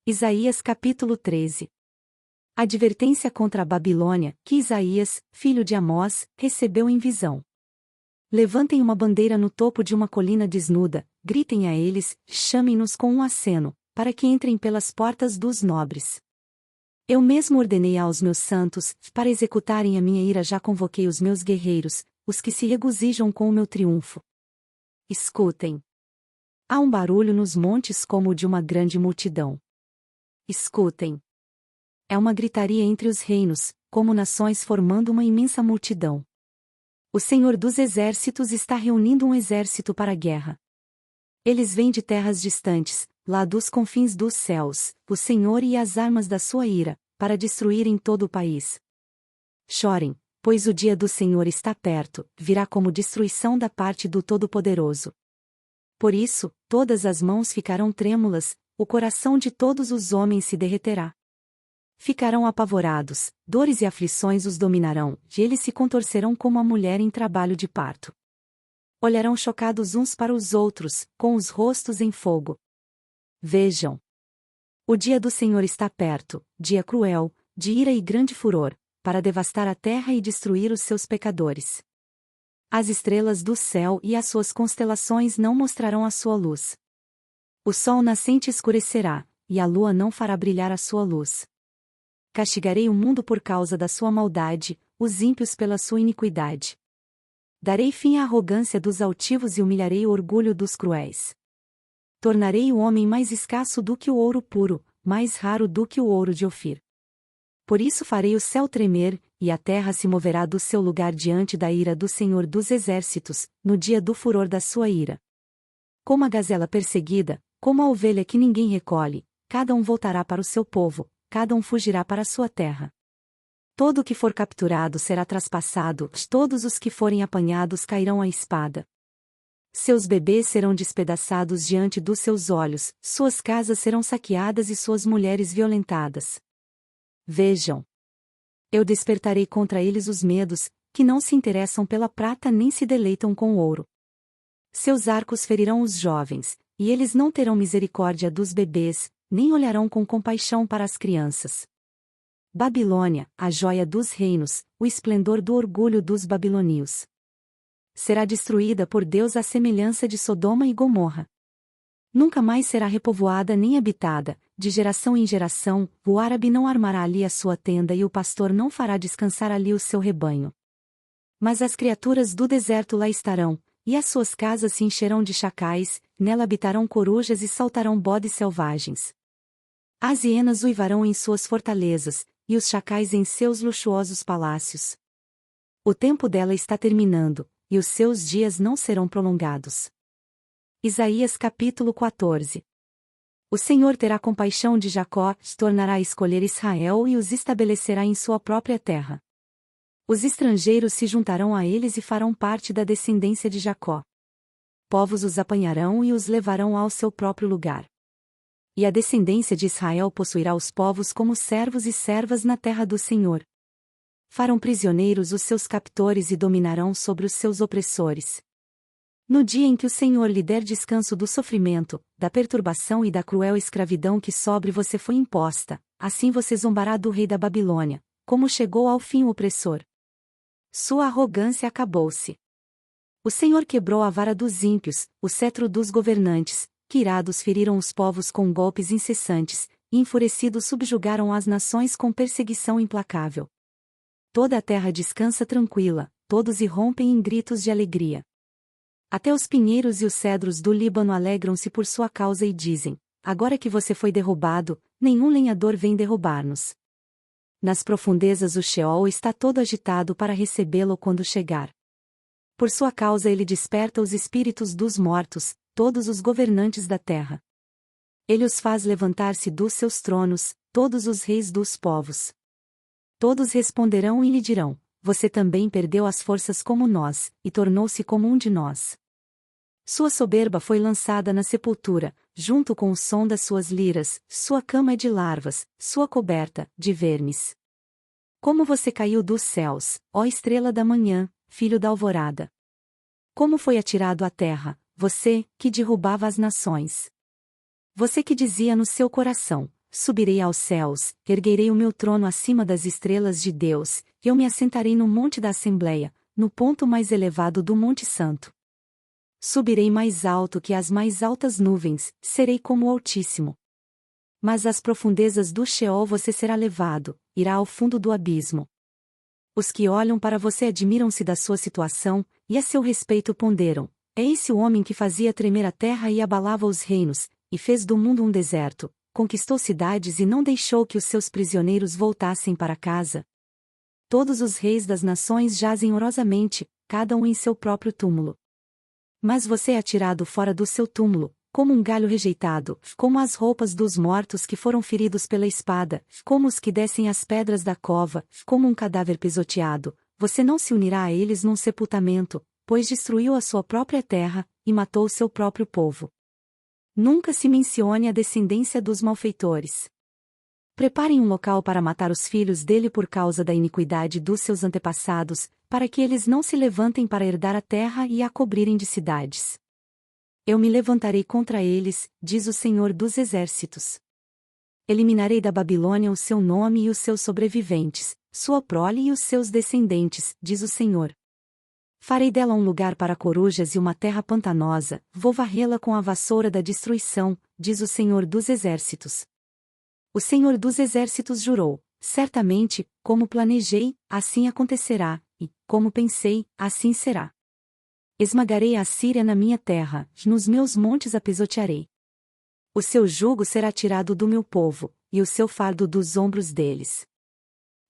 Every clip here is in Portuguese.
Isaías capítulo 13. Advertência contra a Babilônia, que Isaías, filho de Amós, recebeu em visão. Levantem uma bandeira no topo de uma colina desnuda, gritem a eles, chamem-nos com um aceno, para que entrem pelas portas dos nobres. Eu mesmo ordenei aos meus santos, para executarem a minha ira já convoquei os meus guerreiros, os que se regozijam com o meu triunfo. Escutem. Há um barulho nos montes como o de uma grande multidão. Escutem. É uma gritaria entre os reinos, como nações formando uma imensa multidão. O Senhor dos Exércitos está reunindo um exército para a guerra. Eles vêm de terras distantes, lá dos confins dos céus, o Senhor e as armas da sua ira, para destruírem todo o país. Chorem, pois o dia do Senhor está perto, virá como destruição da parte do Todo-Poderoso. Por isso, todas as mãos ficarão trêmulas, o coração de todos os homens se derreterá. Ficarão apavorados, dores e aflições os dominarão, e eles se contorcerão como a mulher em trabalho de parto. Olharão chocados uns para os outros, com os rostos em fogo. Vejam. O dia do Senhor está perto, dia cruel, de ira e grande furor, para devastar a terra e destruir os seus pecadores. As estrelas do céu e as suas constelações não mostrarão a sua luz. O sol nascente escurecerá, e a lua não fará brilhar a sua luz. Castigarei o mundo por causa da sua maldade, os ímpios pela sua iniquidade. Darei fim à arrogância dos altivos e humilharei o orgulho dos cruéis. Tornarei o homem mais escasso do que o ouro puro, mais raro do que o ouro de Ofir. Por isso farei o céu tremer, e a terra se moverá do seu lugar diante da ira do Senhor dos Exércitos, no dia do furor da sua ira. Como a gazela perseguida, como a ovelha que ninguém recolhe, cada um voltará para o seu povo, cada um fugirá para a sua terra. Todo o que for capturado será traspassado, todos os que forem apanhados cairão à espada. Seus bebês serão despedaçados diante dos seus olhos, suas casas serão saqueadas e suas mulheres violentadas. Vejam. Eu despertarei contra eles os medos, que não se interessam pela prata nem se deleitam com o ouro. Seus arcos ferirão os jovens, e eles não terão misericórdia dos bebês, nem olharão com compaixão para as crianças. Babilônia, a joia dos reinos, o esplendor do orgulho dos babilônios. Será destruída por Deus à semelhança de Sodoma e Gomorra. Nunca mais será repovoada nem habitada, de geração em geração, o árabe não armará ali a sua tenda e o pastor não fará descansar ali o seu rebanho. Mas as criaturas do deserto lá estarão, e as suas casas se encherão de chacais, nela habitarão corujas e saltarão bodes selvagens. As hienas uivarão em suas fortalezas, e os chacais em seus luxuosos palácios. O tempo dela está terminando, e os seus dias não serão prolongados. Isaías capítulo 14. O Senhor terá compaixão de Jacó, tornará a escolher Israel e os estabelecerá em sua própria terra. Os estrangeiros se juntarão a eles e farão parte da descendência de Jacó. Povos os apanharão e os levarão ao seu próprio lugar. E a descendência de Israel possuirá os povos como servos e servas na terra do Senhor. Farão prisioneiros os seus captores e dominarão sobre os seus opressores. No dia em que o Senhor lhe der descanso do sofrimento, da perturbação e da cruel escravidão que sobre você foi imposta, assim você zombará do rei da Babilônia, como chegou ao fim o opressor. Sua arrogância acabou-se. O Senhor quebrou a vara dos ímpios, o cetro dos governantes, que irados feriram os povos com golpes incessantes, e enfurecidos subjugaram as nações com perseguição implacável. Toda a terra descansa tranquila, todos irrompem em gritos de alegria. Até os pinheiros e os cedros do Líbano alegram-se por sua causa e dizem: agora que você foi derrubado, nenhum lenhador vem derrubar-nos. Nas profundezas o Sheol está todo agitado para recebê-lo quando chegar. Por sua causa ele desperta os espíritos dos mortos, todos os governantes da terra. Ele os faz levantar-se dos seus tronos, todos os reis dos povos. Todos responderão e lhe dirão: você também perdeu as forças como nós, e tornou-se como um de nós. Sua soberba foi lançada na sepultura, junto com o som das suas liras, sua cama é de larvas, sua coberta, de vermes. Como você caiu dos céus, ó estrela da manhã, filho da alvorada! Como foi atirado à terra, você, que derrubava as nações! Você que dizia no seu coração: subirei aos céus, erguerei o meu trono acima das estrelas de Deus, eu me assentarei no monte da Assembleia, no ponto mais elevado do Monte Santo. Subirei mais alto que as mais altas nuvens, serei como o Altíssimo. Mas às profundezas do Sheol você será levado, irá ao fundo do abismo. Os que olham para você admiram-se da sua situação, e a seu respeito ponderam: é esse o homem que fazia tremer a terra e abalava os reinos, e fez do mundo um deserto, conquistou cidades e não deixou que os seus prisioneiros voltassem para casa? Todos os reis das nações jazem horrorosamente, cada um em seu próprio túmulo. Mas você é atirado fora do seu túmulo, como um galho rejeitado, como as roupas dos mortos que foram feridos pela espada, como os que descem as pedras da cova, como um cadáver pisoteado. Você não se unirá a eles num sepultamento, pois destruiu a sua própria terra, e matou o seu próprio povo. Nunca se mencione a descendência dos malfeitores. Preparem um local para matar os filhos dele por causa da iniquidade dos seus antepassados, para que eles não se levantem para herdar a terra e a cobrirem de cidades. Eu me levantarei contra eles, diz o Senhor dos Exércitos. Eliminarei da Babilônia o seu nome e os seus sobreviventes, sua prole e os seus descendentes, diz o Senhor. Farei dela um lugar para corujas e uma terra pantanosa, vou varrê-la com a vassoura da destruição, diz o Senhor dos Exércitos. O Senhor dos Exércitos jurou: certamente, como planejei, assim acontecerá, e, como pensei, assim será. Esmagarei a Assíria na minha terra, nos meus montes a pisotearei. O seu jugo será tirado do meu povo, e o seu fardo dos ombros deles.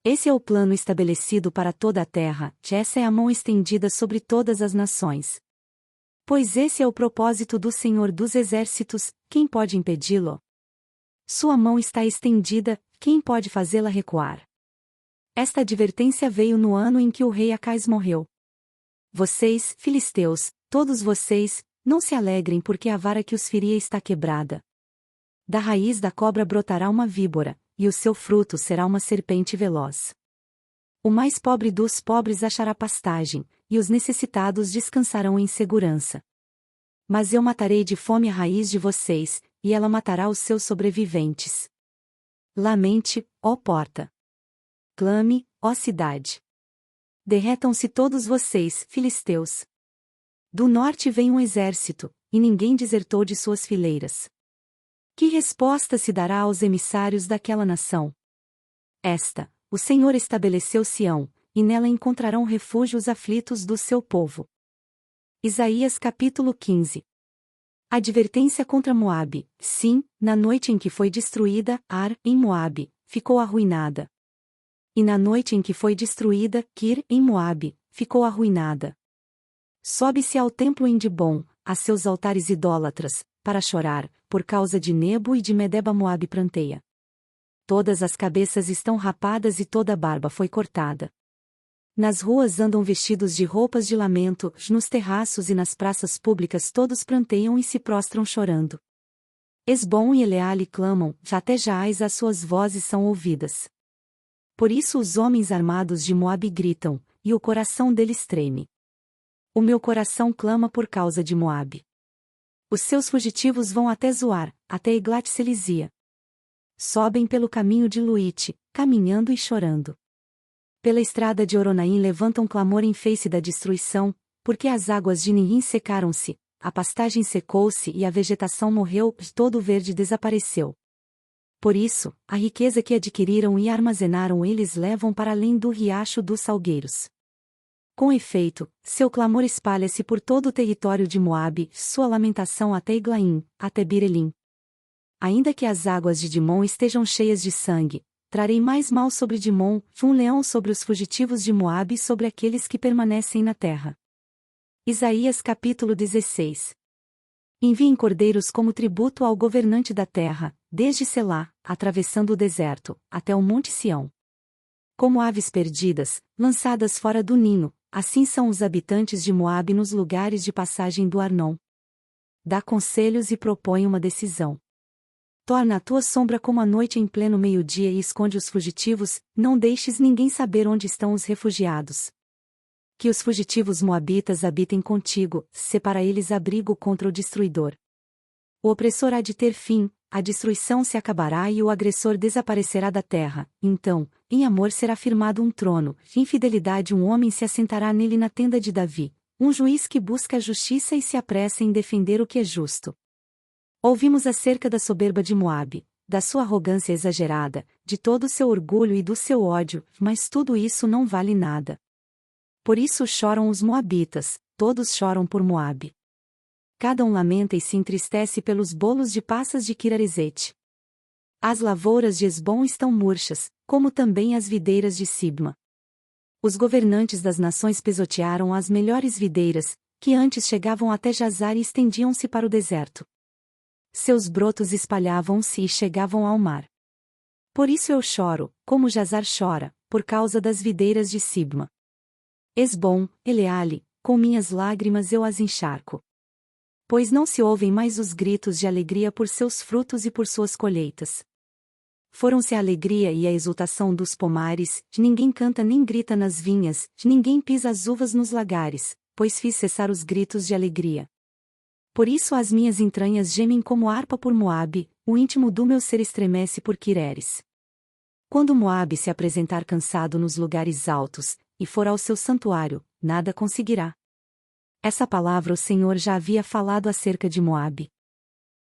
Esse é o plano estabelecido para toda a terra, essa é a mão estendida sobre todas as nações. Pois esse é o propósito do Senhor dos Exércitos, quem pode impedi-lo? Sua mão está estendida, quem pode fazê-la recuar? Esta advertência veio no ano em que o rei Acais morreu. Vocês, filisteus, todos vocês, não se alegrem porque a vara que os feria está quebrada. Da raiz da cobra brotará uma víbora, e o seu fruto será uma serpente veloz. O mais pobre dos pobres achará pastagem, e os necessitados descansarão em segurança. Mas eu matarei de fome a raiz de vocês, e ela matará os seus sobreviventes. Lamente, ó porta. Clame, ó cidade. Derretam-se todos vocês, filisteus. Do norte vem um exército, e ninguém desertou de suas fileiras. Que resposta se dará aos emissários daquela nação? Esta: o Senhor estabeleceu Sião, e nela encontrarão refúgio os aflitos do seu povo. Isaías capítulo 15. Advertência contra Moabe. Sim, na noite em que foi destruída Ar, em Moabe, ficou arruinada. E na noite em que foi destruída Kir, em Moabe, ficou arruinada. Sobe-se ao templo em Dibom, a seus altares idólatras, para chorar, por causa de Nebo e de Medeba. Moabe pranteia. Todas as cabeças estão rapadas e toda a barba foi cortada. Nas ruas andam vestidos de roupas de lamento, nos terraços e nas praças públicas todos pranteiam e se prostram chorando. Esbom e Eleale clamam, até Jaás as suas vozes são ouvidas. Por isso os homens armados de Moabe gritam, e o coração deles treme. O meu coração clama por causa de Moabe. Os seus fugitivos vão até Zoar, até Eglat-Selizia. Sobem pelo caminho de Luite, caminhando e chorando. Pela estrada de Oronaim levantam clamor em face da destruição, porque as águas de Ninrim secaram-se, a pastagem secou-se e a vegetação morreu, todo o verde desapareceu. Por isso, a riqueza que adquiriram e armazenaram eles levam para além do riacho dos salgueiros. Com efeito, seu clamor espalha-se por todo o território de Moabe, sua lamentação até Eglaim, até Birelim. Ainda que as águas de Dimon estejam cheias de sangue, trarei mais mal sobre Dimon, um leão sobre os fugitivos de Moabe e sobre aqueles que permanecem na terra. Isaías capítulo 16. Enviem cordeiros como tributo ao governante da terra, desde Selá, atravessando o deserto, até o monte Sião. Como aves perdidas, lançadas fora do ninho, assim são os habitantes de Moabe nos lugares de passagem do Arnon. Dá conselhos e propõe uma decisão. Torna a tua sombra como a noite em pleno meio-dia e esconde os fugitivos, não deixes ninguém saber onde estão os refugiados. Que os fugitivos moabitas habitem contigo, separa eles abrigo contra o destruidor. O opressor há de ter fim, a destruição se acabará e o agressor desaparecerá da terra. Então, em amor será firmado um trono, em fidelidade um homem se assentará nele na tenda de Davi, um juiz que busca a justiça e se apressa em defender o que é justo. Ouvimos acerca da soberba de Moabe, da sua arrogância exagerada, de todo o seu orgulho e do seu ódio, mas tudo isso não vale nada. Por isso choram os moabitas, todos choram por Moabe. Cada um lamenta e se entristece pelos bolos de passas de Kirarizete. As lavouras de Hesbom estão murchas, como também as videiras de Sibma. Os governantes das nações pisotearam as melhores videiras, que antes chegavam até Jazar e estendiam-se para o deserto. Seus brotos espalhavam-se e chegavam ao mar. Por isso eu choro, como Jazar chora, por causa das videiras de Sibma. Hesbom, Eleale, com minhas lágrimas eu as encharco. Pois não se ouvem mais os gritos de alegria por seus frutos e por suas colheitas. Foram-se a alegria e a exultação dos pomares, ninguém canta nem grita nas vinhas, ninguém pisa as uvas nos lagares, pois fiz cessar os gritos de alegria. Por isso as minhas entranhas gemem como harpa por Moabe, o íntimo do meu ser estremece por Quireres. Quando Moabe se apresentar cansado nos lugares altos, e for ao seu santuário, nada conseguirá. Essa palavra o Senhor já havia falado acerca de Moabe.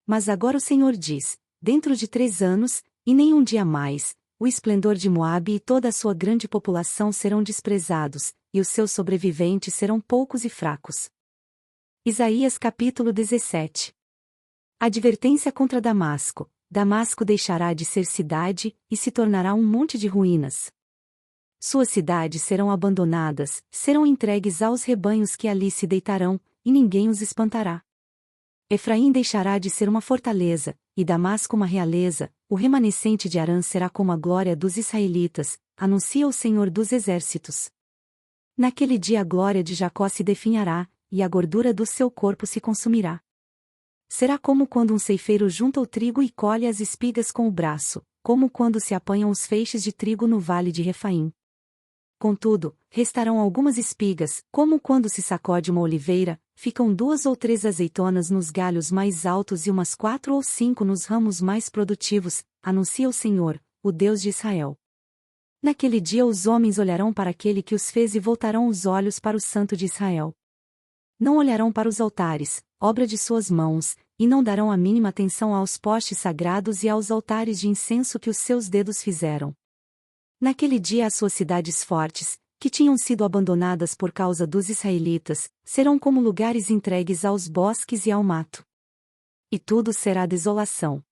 Mas agora o Senhor diz, dentro de 3 anos, e nem um dia mais, o esplendor de Moabe e toda a sua grande população serão desprezados, e os seus sobreviventes serão poucos e fracos. Isaías capítulo 17. Advertência contra Damasco. Damasco deixará de ser cidade, e se tornará um monte de ruínas. Suas cidades serão abandonadas, serão entregues aos rebanhos que ali se deitarão, e ninguém os espantará. Efraim deixará de ser uma fortaleza, e Damasco uma realeza, o remanescente de Harã será como a glória dos israelitas, anuncia o Senhor dos exércitos. Naquele dia a glória de Jacó se definhará, e a gordura do seu corpo se consumirá. Será como quando um ceifeiro junta o trigo e colhe as espigas com o braço, como quando se apanham os feixes de trigo no vale de Refaim. Contudo, restarão algumas espigas, como quando se sacode uma oliveira, ficam 2 ou 3 azeitonas nos galhos mais altos e umas 4 ou 5 nos ramos mais produtivos, anuncia o Senhor, o Deus de Israel. Naquele dia os homens olharão para aquele que os fez e voltarão os olhos para o Santo de Israel. Não olharão para os altares, obra de suas mãos, e não darão a mínima atenção aos postes sagrados e aos altares de incenso que os seus dedos fizeram. Naquele dia as suas cidades fortes, que tinham sido abandonadas por causa dos israelitas, serão como lugares entregues aos bosques e ao mato. E tudo será desolação.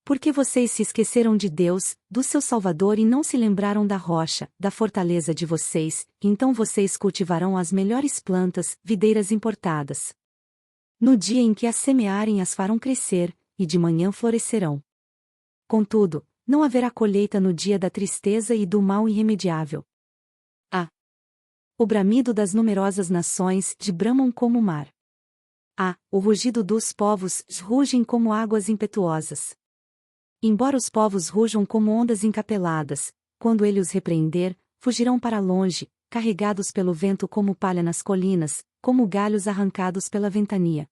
Porque vocês se esqueceram de Deus, do seu Salvador e não se lembraram da rocha, da fortaleza de vocês, então vocês cultivarão as melhores plantas, videiras importadas. No dia em que as semearem as farão crescer, e de manhã florescerão. Contudo, não haverá colheita no dia da tristeza e do mal irremediável. O bramido das numerosas nações bramam como o mar. O rugido dos povos rugem como águas impetuosas. Embora os povos rujam como ondas encapeladas, quando ele os repreender, fugirão para longe, carregados pelo vento como palha nas colinas, como galhos arrancados pela ventania.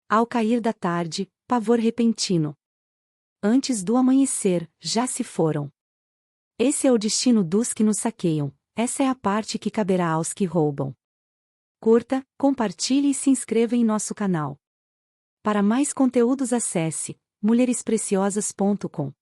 Ao cair da tarde, pavor repentino. Antes do amanhecer, já se foram. Esse é o destino dos que nos saqueiam, essa é a parte que caberá aos que roubam. Curta, compartilhe e se inscreva em nosso canal. Para mais conteúdos acesse mulherespreciosas.com.